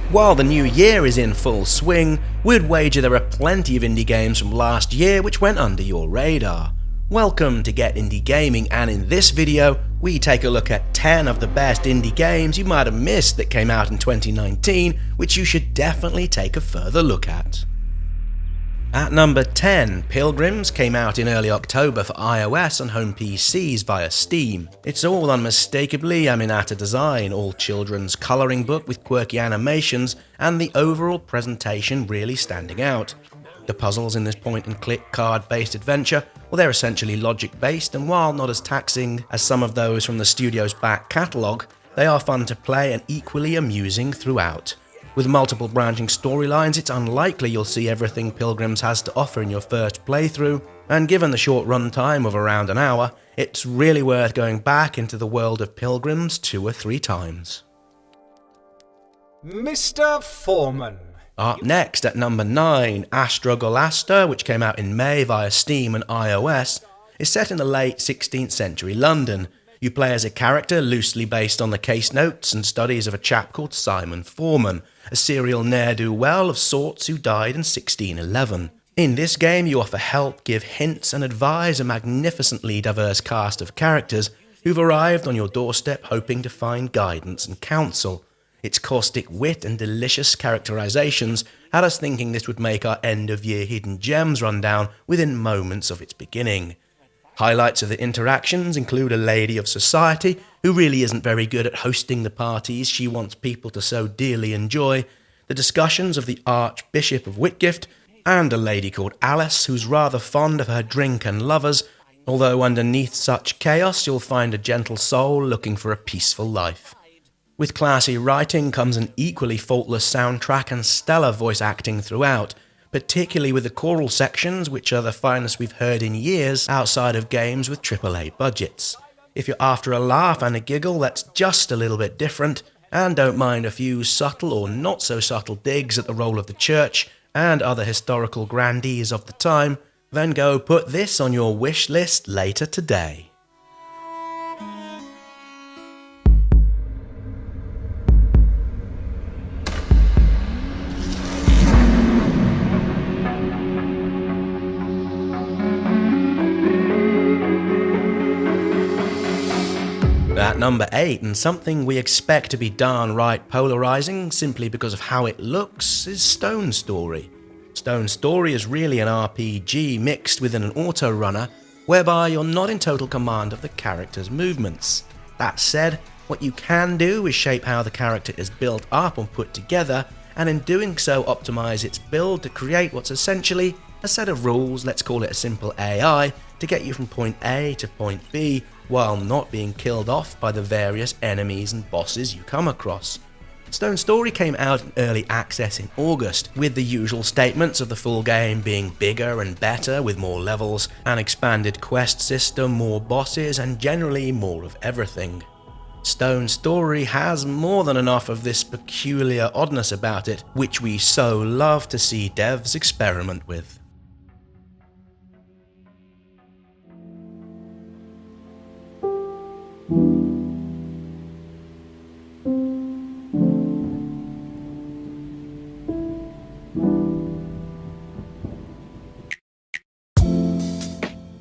While the new year is in full swing, we'd wager there are plenty of indie games from last year which went under your radar. Welcome to Get Indie Gaming, and in this video, we take a look at 10 of the best indie games you might have missed that came out in 2019, which you should definitely take a further look at. At number 10, Pilgrims came out in early October for iOS and home PCs via Steam. It's all unmistakably Aminata design, all children's colouring book with quirky animations, and the overall presentation really standing out. The puzzles in this point-and-click card-based adventure, well, they're essentially logic-based, and while not as taxing as some of those from the studio's back catalogue, they are fun to play and equally amusing throughout. With multiple branching storylines, it's unlikely you'll see everything Pilgrims has to offer in your first playthrough, and given the short runtime of around an hour, it's really worth going back into the world of Pilgrims 2 or 3 times. Mr. Foreman. Up next at number 9, Astrogolasta, which came out in May via Steam and iOS, is set in the late 16th century London. You play as a character loosely based on the case notes and studies of a chap called Simon Foreman, a serial ne'er-do-well of sorts who died in 1611. In this game, you offer help, give hints, and advise a magnificently diverse cast of characters who've arrived on your doorstep hoping to find guidance and counsel. Its caustic wit and delicious characterizations had us thinking this would make our end-of-year hidden gems rundown within moments of its beginning. Highlights of the interactions include a lady of society who really isn't very good at hosting the parties she wants people to so dearly enjoy, the discussions of the Archbishop of Whitgift, and a lady called Alice who's rather fond of her drink and lovers, although underneath such chaos you'll find a gentle soul looking for a peaceful life. With classy writing comes an equally faultless soundtrack and stellar voice acting throughout, particularly with the choral sections, which are the finest we've heard in years outside of games with AAA budgets. If you're after a laugh and a giggle that's just a little bit different, and don't mind a few subtle or not so subtle digs at the role of the church and other historical grandees of the time, then go put this on your wish list later today. At number 8, and something we expect to be darn right polarizing simply because of how it looks, is Stone Story. Stone Story is really an RPG mixed with an auto-runner, whereby you're not in total command of the character's movements. That said, what you can do is shape how the character is built up and put together, and in doing so optimize its build to create what's essentially a set of rules, let's call it a simple AI, to get you from point A to point B, while not being killed off by the various enemies and bosses you come across. Stone Story came out in early access in August, with the usual statements of the full game being bigger and better with more levels, an expanded quest system, more bosses, and generally more of everything. Stone Story has more than enough of this peculiar oddness about it, which we so love to see devs experiment with.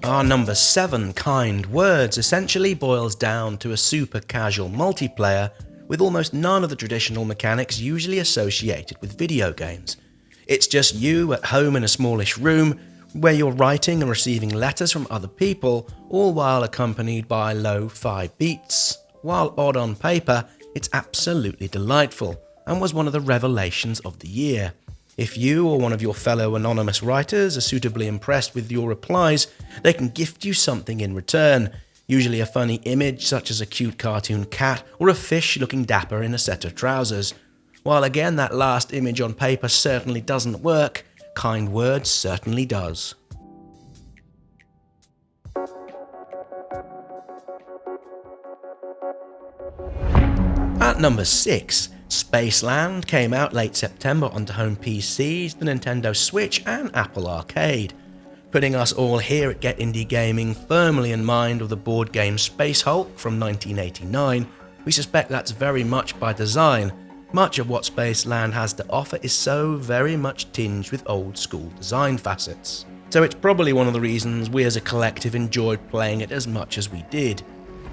Our number 7, Kind Words, essentially boils down to a super casual multiplayer with almost none of the traditional mechanics usually associated with video games. It's just you at home in a smallish room where you're writing and receiving letters from other people, all while accompanied by lo-fi beats. While odd on paper, it's absolutely delightful and was one of the revelations of the year. If you or one of your fellow anonymous writers are suitably impressed with your replies, they can gift you something in return, usually a funny image such as a cute cartoon cat or a fish looking dapper in a set of trousers. While again that last image on paper certainly doesn't work, Kind Words certainly does. At number 6, Spaceland came out late September onto home PCs, the Nintendo Switch and Apple Arcade, putting us all here at Get Indie Gaming firmly in mind of the board game Space Hulk from 1989. We suspect that's very much by design. Much of what Spaceland has to offer is so very much tinged with old school design facets. So it's probably one of the reasons we as a collective enjoyed playing it as much as we did.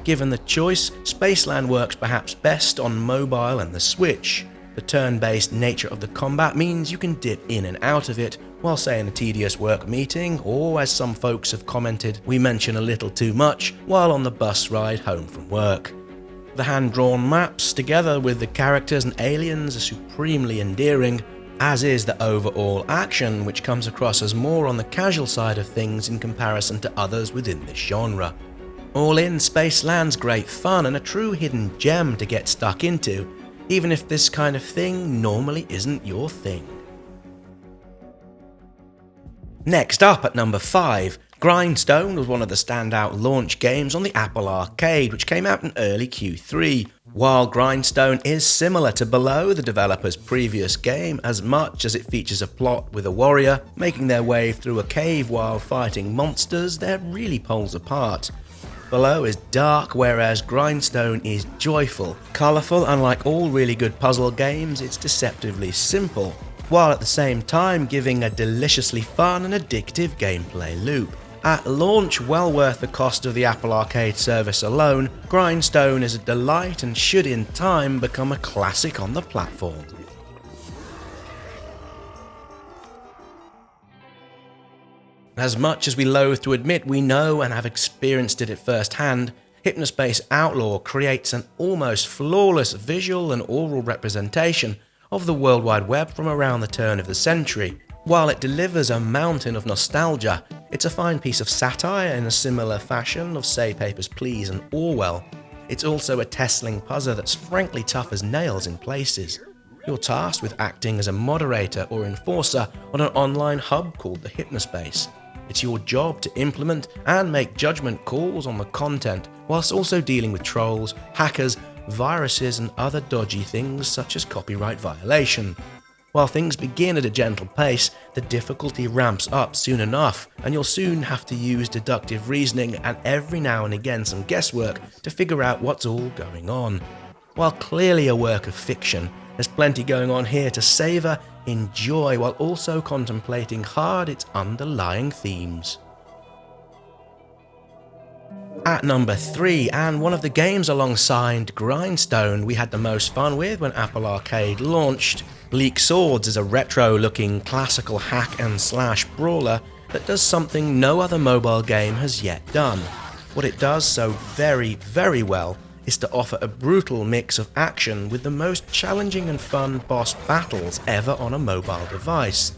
Given the choice, Spaceland works perhaps best on mobile and the Switch. The turn-based nature of the combat means you can dip in and out of it, while say in a tedious work meeting, or as some folks have commented, we mention a little too much while on the bus ride home from work. The hand-drawn maps, together with the characters and aliens, are supremely endearing, as is the overall action, which comes across as more on the casual side of things in comparison to others within this genre. All in, Spaceland's great fun and a true hidden gem to get stuck into, even if this kind of thing normally isn't your thing. Next up at number 5, Grindstone was one of the standout launch games on the Apple Arcade, which came out in early Q3. While Grindstone is similar to Below, the developer's previous game, as much as it features a plot with a warrior making their way through a cave while fighting monsters, they're really poles apart. Below is dark, whereas Grindstone is joyful, colourful, and like all really good puzzle games, it's deceptively simple, while at the same time giving a deliciously fun and addictive gameplay loop. At launch, well worth the cost of the Apple Arcade service alone, Grindstone is a delight and should in time become a classic on the platform. As much as we loathe to admit we know and have experienced it at first hand, Hypnospace Outlaw creates an almost flawless visual and oral representation of the World Wide Web from around the turn of the century. While it delivers a mountain of nostalgia, it's a fine piece of satire in a similar fashion of say Papers, Please and Orwell. It's also a testling puzzle that's frankly tough as nails in places. You're tasked with acting as a moderator or enforcer on an online hub called the Hypnospace. It's your job to implement and make judgment calls on the content, whilst also dealing with trolls, hackers, viruses and other dodgy things such as copyright violation. While things begin at a gentle pace, the difficulty ramps up soon enough, and you'll soon have to use deductive reasoning and every now and again some guesswork to figure out what's all going on. While clearly a work of fiction, there's plenty going on here to savour, enjoy, while also contemplating hard its underlying themes. At number 3, and one of the games alongside Grindstone we had the most fun with when Apple Arcade launched, Bleak Swords is a retro-looking classical hack-and-slash brawler that does something no other mobile game has yet done. What it does so very, very well is to offer a brutal mix of action with the most challenging and fun boss battles ever on a mobile device.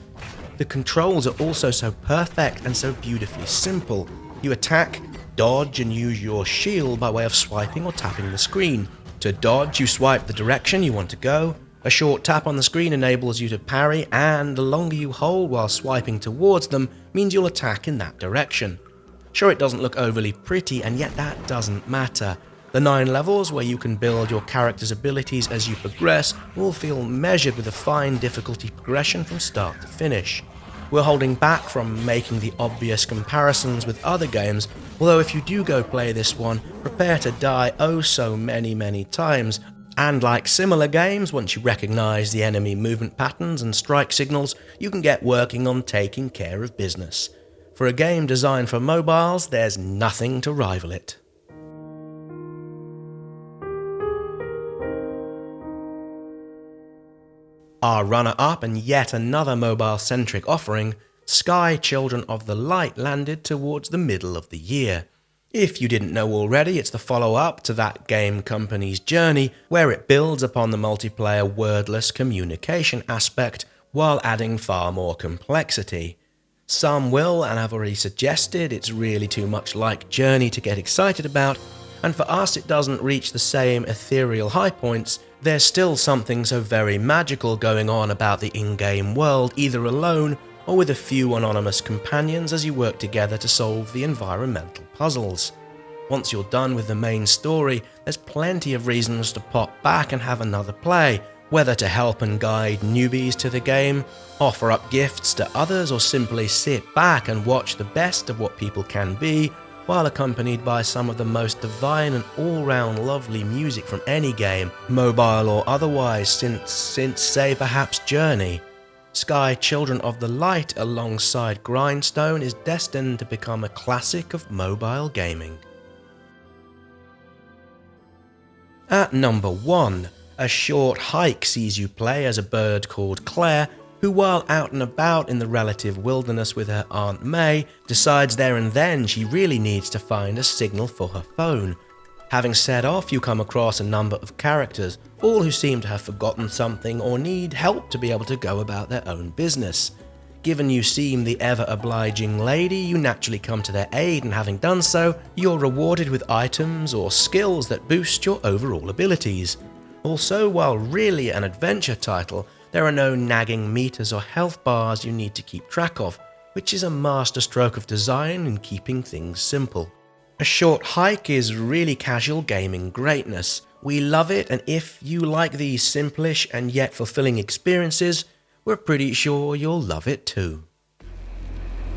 The controls are also so perfect and so beautifully simple. You attack, dodge and use your shield by way of swiping or tapping the screen. To dodge, you swipe the direction you want to go. A short tap on the screen enables you to parry, and the longer you hold while swiping towards them means you'll attack in that direction. Sure, it doesn't look overly pretty, and yet that doesn't matter. The 9 levels where you can build your character's abilities as you progress will feel measured with a fine difficulty progression from start to finish. We're holding back from making the obvious comparisons with other games, although if you do go play this one, prepare to die oh so many times. And like similar games, once you recognise the enemy movement patterns and strike signals, you can get working on taking care of business. For a game designed for mobiles, there's nothing to rival it. Our runner-up and yet another mobile-centric offering, Sky Children of the Light, landed towards the middle of the year. If you didn't know already, it's the follow-up to that game company's journey, where it builds upon the multiplayer wordless communication aspect while adding far more complexity. Some will, and have already suggested, it's really too much like Journey to get excited about, and for us it doesn't reach the same ethereal high points. There's still something so very magical going on about the in-game world, either alone or with a few anonymous companions as you work together to solve the environmental puzzles. Once you're done with the main story, there's plenty of reasons to pop back and have another play, whether to help and guide newbies to the game, offer up gifts to others, or simply sit back and watch the best of what people can be, while accompanied by some of the most divine and all-round lovely music from any game, mobile or otherwise, since say perhaps Journey. Sky Children of the Light alongside Grindstone is destined to become a classic of mobile gaming. At number 1, A Short Hike sees you play as a bird called Claire, who while out and about in the relative wilderness with her Aunt May, decides there and then she really needs to find a signal for her phone. Having set off, you come across a number of characters, all who seem to have forgotten something or need help to be able to go about their own business. Given you seem the ever-obliging lady, you naturally come to their aid, and having done so, you're rewarded with items or skills that boost your overall abilities. Also, while really an adventure title, there are no nagging meters or health bars you need to keep track of, which is a masterstroke of design in keeping things simple. A Short Hike is really casual gaming greatness. We love it, and if you like these simplish and yet fulfilling experiences, we're pretty sure you'll love it too.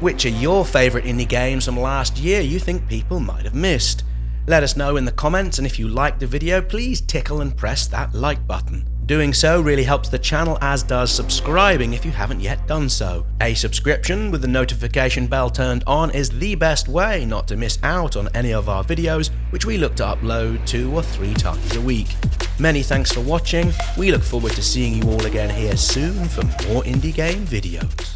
Which are your favourite indie games from last year you think people might have missed? Let us know in the comments, and if you liked the video, please tickle and press that like button. Doing so really helps the channel, as does subscribing if you haven't yet done so. A subscription with the notification bell turned on is the best way not to miss out on any of our videos, which we look to upload 2 or 3 times a week. Many thanks for watching. We look forward to seeing you all again here soon for more indie game videos.